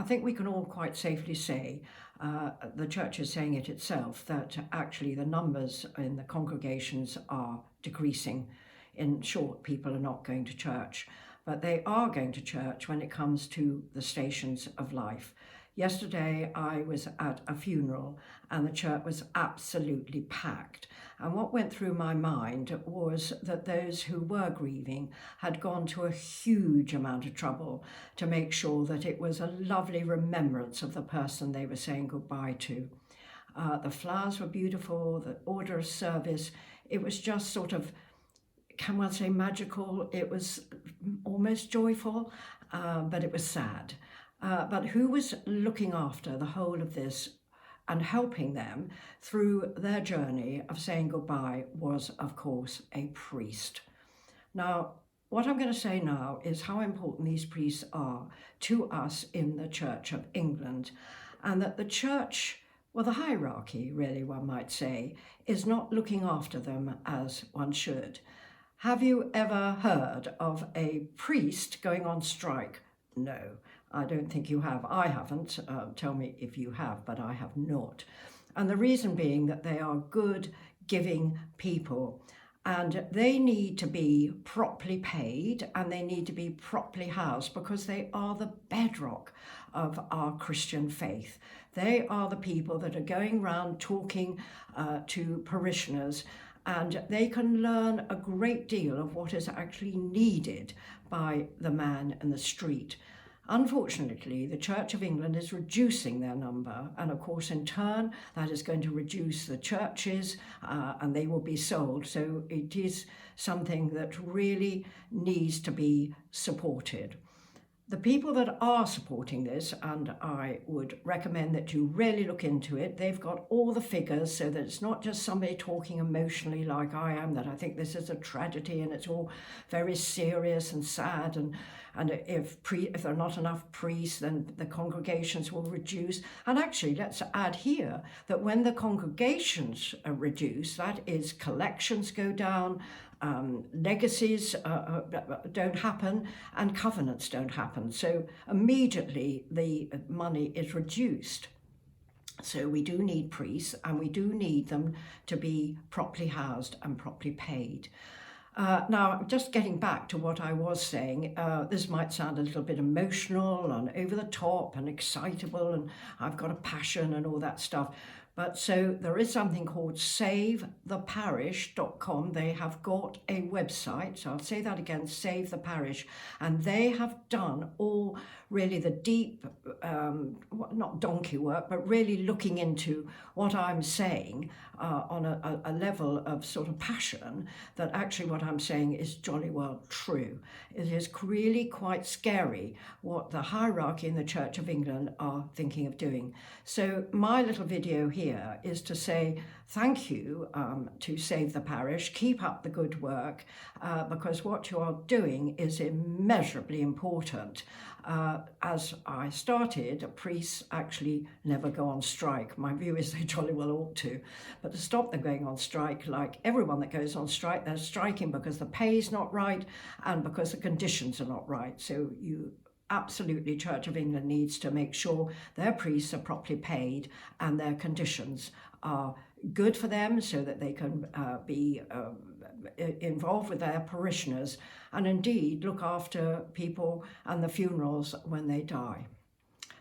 I think we can all quite safely say, the church is saying it itself, that actually the numbers in the congregations are decreasing. In short, people are not going to church, but they are going to church when it comes to the stations of life. Yesterday I was at a funeral and the church was absolutely packed. And what went through my mind was that those who were grieving had gone to a huge amount of trouble to make sure that it was a lovely remembrance of the person they were saying goodbye to. The flowers were beautiful, the order of service, it was just sort of, can one say magical? It was almost joyful, but it was sad. But who was looking after the whole of this and helping them through their journey of saying goodbye was, of course, a priest. Now, what I'm going to say now is how important these priests are to us in the Church of England, and that the church, well, the hierarchy, really, one might say, is not looking after them as one should. Have you ever heard of a priest going on strike? No, I don't think you have. I haven't. Tell me if you have, but I have not. And the reason being that they are good, giving people, and they need to be properly paid and they need to be properly housed because they are the bedrock of our Christian faith. They are the people that are going around talking to parishioners, and they can learn a great deal of what is actually needed by the man in the street. Unfortunately, the Church of England is reducing their number, and of course in turn that is going to reduce the churches and they will be sold. So it is something that really needs to be supported. The people that are supporting this, and I would recommend that you really look into it, they've got all the figures so that it's not just somebody talking emotionally like I am, that I think this is a tragedy and it's all very serious and sad, and if there are not enough priests, then the congregations will reduce. And actually, let's add here that when the congregations are reduced, that is, collections go down, legacies don't happen, and covenants don't happen. So immediately the money is reduced. So we do need priests, and we do need them to be properly housed and properly paid. Now, just getting back to what I was saying, this might sound a little bit emotional and over the top and excitable, and I've got a passion and all that stuff. But so there is something called savetheparish.com. They have got a website, so I'll say that again, Save the Parish, and they have done all really the deep, not donkey work, but really looking into what I'm saying on a level of sort of passion, that actually what I'm saying is jolly well true. It is really quite scary what the hierarchy in the Church of England are thinking of doing. So my little video here is to say thank you to Save the Parish. Keep up the good work, because what you are doing is immeasurably important. As I started, priests actually never go on strike. My view is they jolly well ought to. But to stop them going on strike, like everyone that goes on strike, they're striking because the pay's not right and because the conditions are not right. So you absolutely, Church of England needs to make sure their priests are properly paid and their conditions are good for them, so that they can be involved with their parishioners and indeed look after people and the funerals when they die.